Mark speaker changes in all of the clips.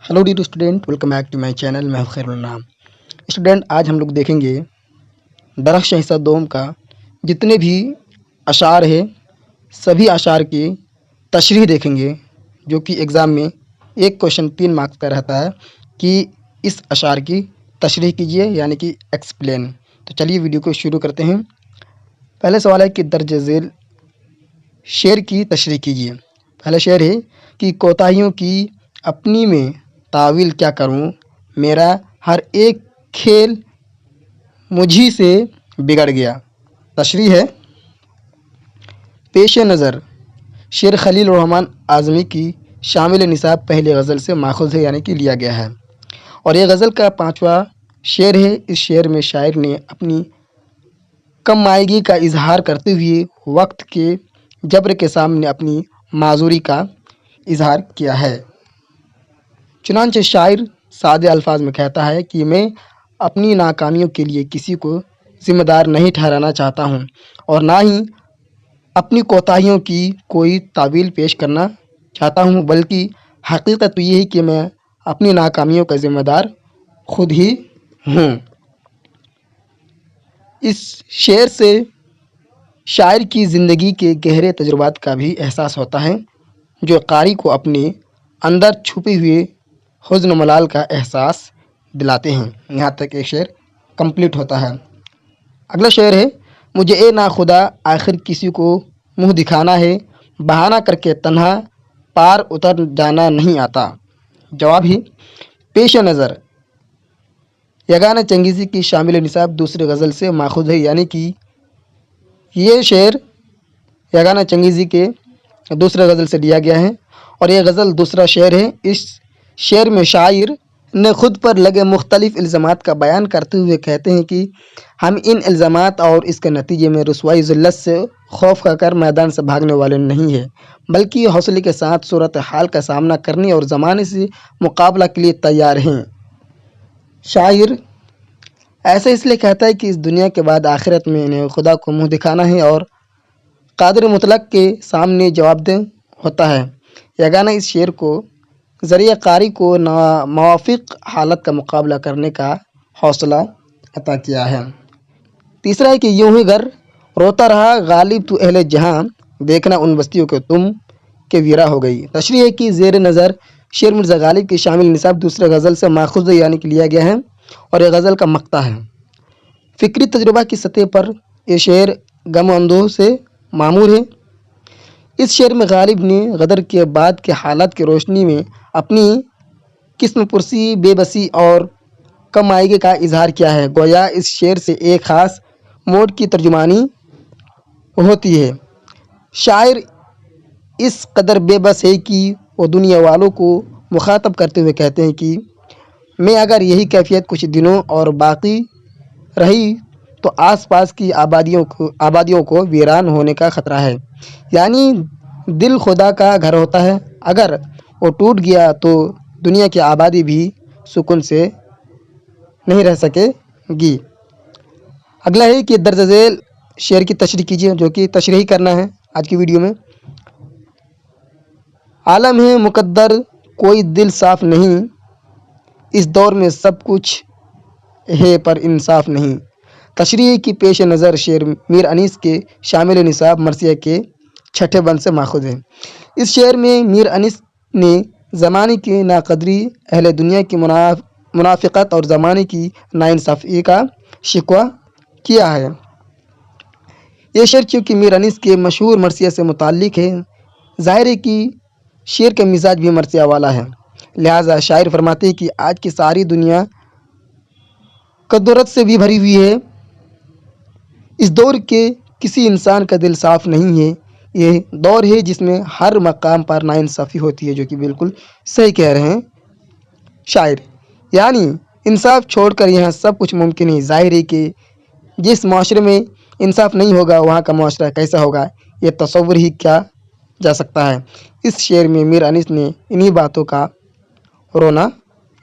Speaker 1: Hello dear student, welcome back to my channel. मैं हूं खैरुल नाम। स्टूडेंट, आज हम लोग देखेंगे दरख्श हिस्सा दोम का जितने भी अशार है सभी अशार की तशरीह देखेंगे, जो कि एग्ज़ाम में एक क्वेश्चन 3 मार्क्स का रहता है कि इस अशार की तशरीह कीजिए, यानी कि एक्सप्लेन। तो चलिए वीडियो को शुरू करते हैं। पहले सवाल है कि दर्ज झेल शेर की तशरीह कीजिए। पहला शेर है कि कोताहियों की अपनी में तावील क्या करूं, मेरा हर एक खेल मुझी से बिगड़ गया। तशरीह है, पेश नज़र शेर खलील रहमान आज़मी की शामिल निसाब पहले गज़ल से माखूज़ है, यानी कि लिया गया है, और यह गज़ल का 5वां शेर है। इस शेर में शायर ने अपनी कम मायगी का इजहार करते हुए वक्त के जबर के सामने अपनी माजूरी का इजहार किया है। चुनांचे शायर सादे अल्फाज में कहता है कि मैं अपनी नाकामियों के लिए किसी को ज़िम्मेदार नहीं ठहराना चाहता हूँ और ना ही अपनी कोताहियों की कोई तावील पेश करना चाहता हूँ, बल्कि हकीकत तो ये है कि मैं अपनी नाकामियों का ज़िम्मेदार खुद ही हूँ। इस शेर से शायर की ज़िंदगी के गहरे तजुर्बात का भी एहसास होता है, जो कारी को अपने अंदर छुपे हुए हुज़्न मलाल का एहसास दिलाते हैं। यहाँ तक एक शेर कंप्लीट होता है। अगला शेर है, मुझे ए ना खुदा आखिर किसी को मुँह दिखाना है, बहाना करके तन्हा पार उतर जाना नहीं आता। जवाब ही, पेश नज़र यगाना चंगेज़ी की शामिल निसाब दूसरे गज़ल से माखूज़ है, यानी कि ये शेर यगाना चंगेज़ी के दूसरे गज़ल से लिया गया है और यह गज़ल दूसरा शेर है। इस शेर में शायर ने खुद पर लगे मुख्तलिफ इल्ज़ामात का बयान करते हुए कहते हैं कि हम इन इल्ज़ामात और इसके नतीजे में रुसवाई ज़िल्लत से खौफ खाकर मैदान से भागने वाले नहीं हैं, बल्कि हौसले के साथ सूरत हाल का सामना करने और ज़माने से मुकाबला के लिए तैयार हैं। शायर ऐसा इसलिए कहता है कि इस दुनिया के बाद आखिरत में इन्हें खुदा को मुँह दिखाना है और कादिर मुतलक के सामने जवाबदेह होता है। यगाना इस शेर को ज़रिए कारी को नामुवाफ़िक़ हालत का मुकाबला करने का हौसला अता किया है। तीसरा है कि यूं ही घर रोता रहा गालिब तू अहले जहां, देखना उन बस्तियों को तुम के वीरा हो गई। तशरीह है कि ज़ेर नज़र शेर मिर्ज़ा गालिब की शामिल निसाब दूसरे गज़ल से माखूज़ है, यानी कि लिया गया है, और यह गज़ल का मक़ता है। फ़िक्री तजुर्बा की सतह पर यह शेर गम अंदोह से मामूर है। इस शेर में गालिब ने गदर के बाद के हालात की रोशनी में अपनी किस्म पुरसी, बेबसी और कम आयगी का इजहार किया है। गोया इस शेर से एक ख़ास मोड की तर्जुमानी होती है। शायर इस कदर बेबस है कि वो दुनिया वालों को मुखातब करते हुए कहते हैं कि मैं अगर यही कैफियत कुछ दिनों और बाकी रही तो आसपास की आबादियों को वीरान होने का ख़तरा है। यानी दिल खुदा का घर होता है, अगर वो टूट गया तो दुनिया की आबादी भी सुकून से नहीं रह सकेगी। अगला है कि दर्ज झेल शेर की तशरीह कीजिए, जो कि तशरीह करना है आज की वीडियो में। आलम है मुकद्दर कोई दिल साफ नहीं, इस दौर में सब कुछ है पर इंसाफ नहीं। तशरीह की पेश नज़र शेर मीर अनीस के शामिल निसाब मरसिया के छठे बंद से माखूज़ है। इस शेर में मीर अनीस ने ज़माने की नाकदरी, अहले दुनिया की मुनाफ़िक़त और ज़माने की नाइंसाफ़ी का शिकवा किया है। ये शेर चूँकि मीर अनीस के मशहूर मरसिया से मुताल्लिक़ है, ज़ाहिर है कि शेर का मिजाज भी मरसिया वाला है। लिहाजा शायर फरमाते हैं कि आज की सारी दुनिया कदरत से भी भरी हुई है, इस दौर के किसी इंसान का दिल साफ़ नहीं है। ये दौर है जिसमें हर मकाम पर नाइंसाफ़ी होती है, जो कि बिल्कुल सही कह रहे हैं शायर। यानी इंसाफ छोड़कर यहाँ सब कुछ मुमकिन है। ज़ाहिर है कि जिस माशरे में इंसाफ नहीं होगा वहाँ का माशरा कैसा होगा, ये तसव्वुर ही क्या जा सकता है। इस शेर में मीर अनीस ने इन्हीं बातों का रोना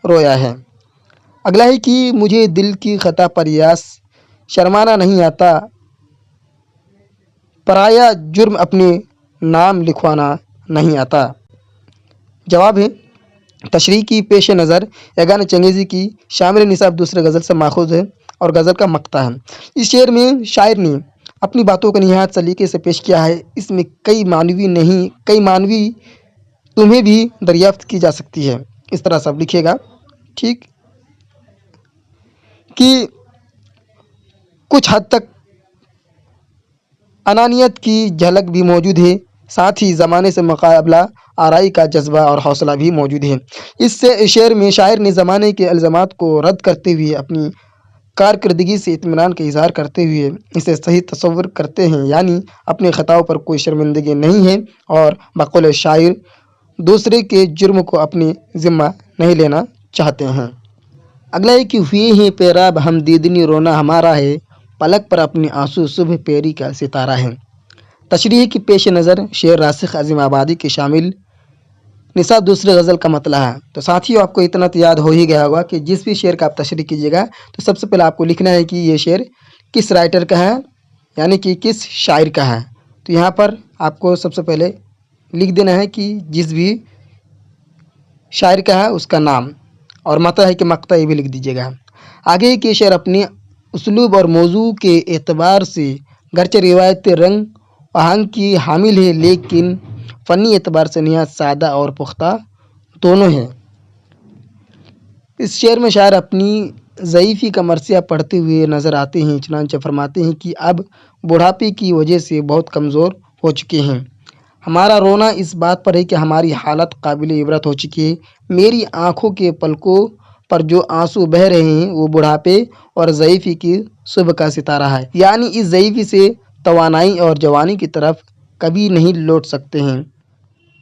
Speaker 1: रोया है। अगला है कि मुझे दिल की ख़ता पर यास शर्माना नहीं आता, पराया जुर्म अपने नाम लिखवाना नहीं आता। जवाब है, تشریح کی پیش نظر یگان چنگیزی کی شامل نصاب دوسرے غزل سے ماخوذ ہے اور غزل کا مقطع ہے۔ اس شعر میں شاعر نے اپنی باتوں کو نہایت سلیقے سے پیش کیا ہے۔ اس میں کئی معنوی تمہیں بھی دریافت کی جا سکتی ہے۔ اس طرح سب لکھے گا، ٹھیک، کہ کچھ حد تک انانیت کی جھلک بھی موجود ہے، ساتھ ہی زمانے سے مقابلہ آرائی کا جذبہ اور حوصلہ بھی موجود ہے۔ اس شعر میں شاعر نے زمانے کے الزامات کو رد کرتے ہوئے اپنی کارکردگی سے اطمینان کا اظہار کرتے ہوئے اسے صحیح تصور کرتے ہیں، یعنی اپنے خطاؤں پر کوئی شرمندگی نہیں ہے اور بقول شاعر دوسرے کے جرم کو اپنے ذمہ نہیں لینا چاہتے ہیں۔ اگلا ہے کہ ہوئے ہیں پیراب ہم دیدنی رونا ہمارا ہے، پلک پر اپنے آنسو صبح پیری کا ستارہ ہے۔ تشریح کی پیش نظر شعر راسخ عظیم آبادی کے شامل نصاب دوسرے غزل کا مطلع ہے۔ تو ساتھیوں آپ کو اتنا تو یاد ہو ہی گیا ہوگا کہ جس بھی شعر کا آپ تشریح کیجیے گا تو سب سے پہلے آپ کو لکھنا ہے کہ یہ شعر کس رائٹر کا ہے، یعنی کہ کس شاعر کا ہے۔ تو یہاں پر آپ کو سب سے پہلے لکھ دینا ہے کہ جس بھی شاعر کا ہے اس کا نام، اور مطلع ہے کہ مقطع یہ بھی لکھ دیجیے گا۔ آگے کے شعر اپنے اسلوب اور موضوع کے اعتبار سے گرچہ روایتی رنگ آہنگ کی حامل ہے، لیکن فنی اعتبار سے نہایت سادہ اور پختہ دونوں ہیں۔ اس شعر میں شاعر اپنی ضعیفی کا مرثیہ پڑھتے ہوئے نظر آتے ہیں، چنانچہ فرماتے ہیں کہ اب بڑھاپے کی وجہ سے بہت کمزور ہو چکے ہیں۔ ہمارا رونا اس بات پر ہے کہ ہماری حالت قابل عبرت ہو چکی ہے۔ میری آنکھوں کے پلکوں پر جو آنسو بہہ رہے ہیں وہ بڑھاپے اور ضعیفی کی صبح کا ستارہ ہے، یعنی اس ضعیفی سے توانائی اور جوانی کی طرف کبھی نہیں لوٹ سکتے ہیں۔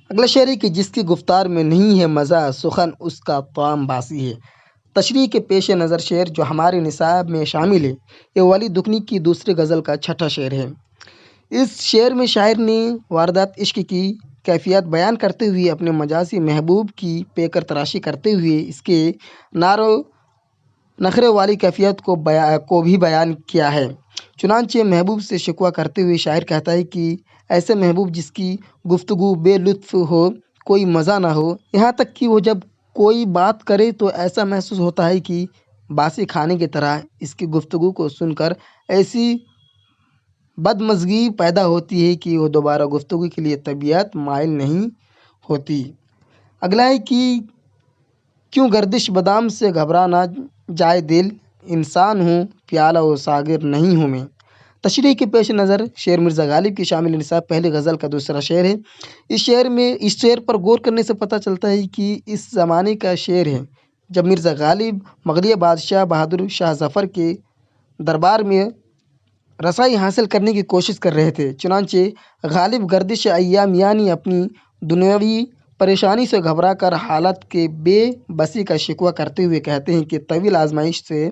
Speaker 1: اگلا شعر ہے کہ جس کی گفتار میں نہیں ہے مزہ، سخن اس کا طعم باسی ہے۔ تشریح کے پیش نظر شعر جو ہمارے نصاب میں شامل ہے، یہ ولی دکنی کی دوسری غزل کا چھٹا شعر ہے۔ اس شعر میں شاعر نے واردات عشق کی کیفیت بیان کرتے ہوئے اپنے مجازی محبوب کی پیکر تراشی کرتے ہوئے اس کے نار و نخرے والی کیفیت کو بھی بیان کیا ہے۔ چنانچہ محبوب سے شکوہ کرتے ہوئے شاعر کہتا ہے کہ ایسے محبوب جس کی گفتگو بے لطف ہو، کوئی مزہ نہ ہو، یہاں تک کہ وہ جب کوئی بات کرے تو ایسا محسوس ہوتا ہے کہ باسی کھانے کی طرح اس کی گفتگو کو سن کر ایسی بدمزگی پیدا ہوتی ہے کہ وہ دوبارہ گفتگو کے لیے طبیعت مائل نہیں ہوتی۔ اگلا ہے کہ کیوں گردش بادام سے گھبرا نہ جائے دل، انسان ہوں پیالہ و ساغر نہیں ہوں میں۔ تشریح کے پیش نظر شعر مرزا غالب کی شامل نصاب پہلی غزل کا دوسرا شعر ہے۔ اس شعر پر غور کرنے سے پتہ چلتا ہے کہ اس زمانے کا شعر ہے جب مرزا غالب مغلیہ بادشاہ بہادر شاہ ظفر کے دربار میں رسائی حاصل کرنے کی کوشش کر رہے تھے۔ چنانچہ غالب گردش ایام یعنی اپنی دنیاوی پریشانی سے گھبرا کر حالت کے بے بسی کا شکوہ کرتے ہوئے کہتے ہیں کہ طویل آزمائش سے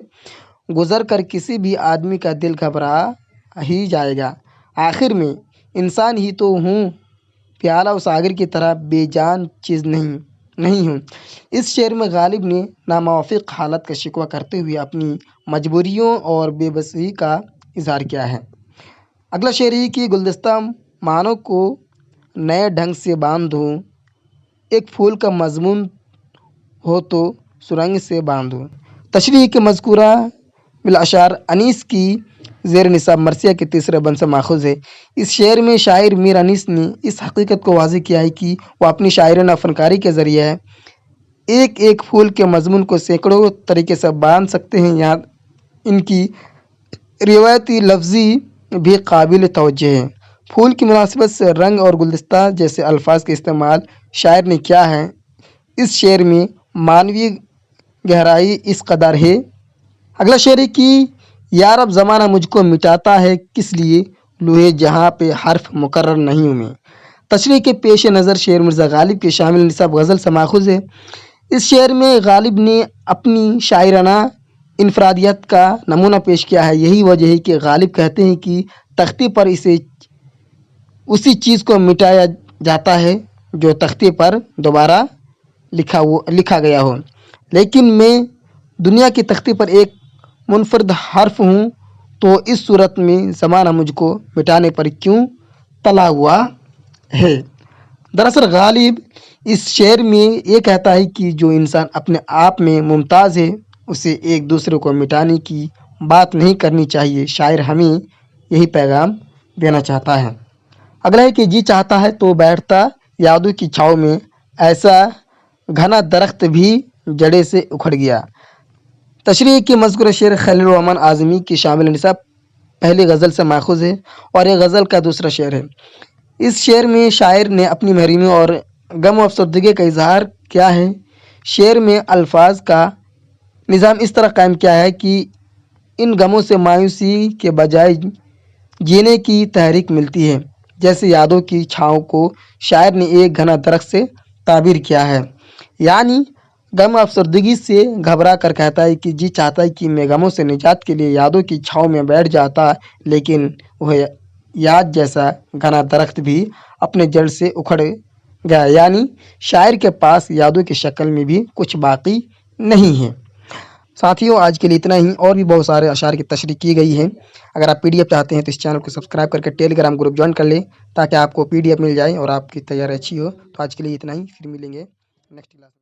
Speaker 1: گزر کر کسی بھی آدمی کا دل گھبرا ہی جائے گا، آخر میں انسان ہی تو ہوں، پیالہ و ساغر کی طرح بے جان چیز نہیں ہوں۔ اس شعر میں غالب نے ناموافق حالت کا شکوہ کرتے ہوئے اپنی مجبوریوں اور بے بسی کا اظہار کیا ہے۔ اگلا شعر ہے کہ گلدستہ معنوں کو نئے ڈھنگ سے باندھوں، ایک پھول کا مضمون ہو تو سرنگ سے باندھوں۔ تشریح کے مذکورہ بالاشعار انیس کی زیر نصاب مرثیہ کے تیسرے بند سے ماخوذ ہے۔ اس شعر میں شاعر میر انیس نے اس حقیقت کو واضح کیا ہے کہ وہ اپنی شاعرانہ فنکاری کے ذریعے ایک ایک پھول کے مضمون کو سینکڑوں طریقے سے باندھ سکتے ہیں۔ یہاں ان کی روایتی لفظی بھی قابل توجہ ہے۔ پھول کی مناسبت سے رنگ اور گلدستہ جیسے الفاظ کے استعمال شاعر نے کیا ہے۔ اس شعر میں معنوی گہرائی اس قدر ہے۔ اگلا شعر ہے کہ یا رب زمانہ مجھ کو مٹاتا ہے کس لیے، لوہے جہاں پہ حرف مقرر نہیں ہوں میں۔ تشریح کے پیش نظر شعر مرزا غالب کے شامل نصاب غزل سے ماخوذ ہے۔ اس شعر میں غالب نے اپنی شاعرانہ انفرادیت کا نمونہ پیش کیا ہے۔ یہی وجہ ہے کہ غالب کہتے ہیں کہ تختے پر اسی چیز کو مٹایا جاتا ہے جو تختے پر دوبارہ لکھا گیا ہو، لیکن میں دنیا کی تختے پر ایک منفرد حرف ہوں، تو اس صورت میں زمانہ مجھ کو مٹانے پر کیوں تلا ہوا ہے۔ दरअसल गालिब इस शेर में ये कहता है कि जो इंसान अपने आप में मुमताज़ है उसे एक दूसरे को मिटाने की बात नहीं करनी चाहिए। शायर हमें यही पैगाम देना चाहता है। अगला है कि जी चाहता है तो बैठता यादों की छाँव में, ऐसा घना दरख्त भी जड़े से उखड़ गया। तशरीह की मज़कूर शेर खलील रहमान आज़मी की शामिल निसाब पहली गज़ल से माखूज़ है और ये गज़ल का दूसरा शेर है। इस शेर में शायर ने अपनी महरूमी और गम और अफसरदगी का इजहार किया है। शेर में अल्फाज का निज़ाम इस तरह कायम किया है कि इन गमों से मायूसी के बजाय जीने की तहरीक मिलती है। जैसे यादों की छाँव को शायर ने एक घना दरख्त से ताबीर किया है, यानी गम अफसरदगी से घबरा कर कहता है कि जी चाहता है कि मैं गमों से निजात के लिए यादों की छाँव में बैठ जाता, लेकिन वह याद जैसा घना दरख्त भी अपने जड़ से उखड़ गया। यानी शायर के पास यादों की शक्ल में भी कुछ बाकी नहीं है। साथियों, आज के लिए इतना ही। और भी बहुत सारे अशार की तशरीह की गई है। अगर आप पीडीएफ चाहते हैं तो इस चैनल को सब्सक्राइब करके टेलीग्राम ग्रुप ज्वाइन कर लें, ताकि आपको पीडीएफ मिल जाए और आपकी तैयारी अच्छी हो। तो आज के लिए इतना ही, फिर मिलेंगे नेक्स्ट क्लास में।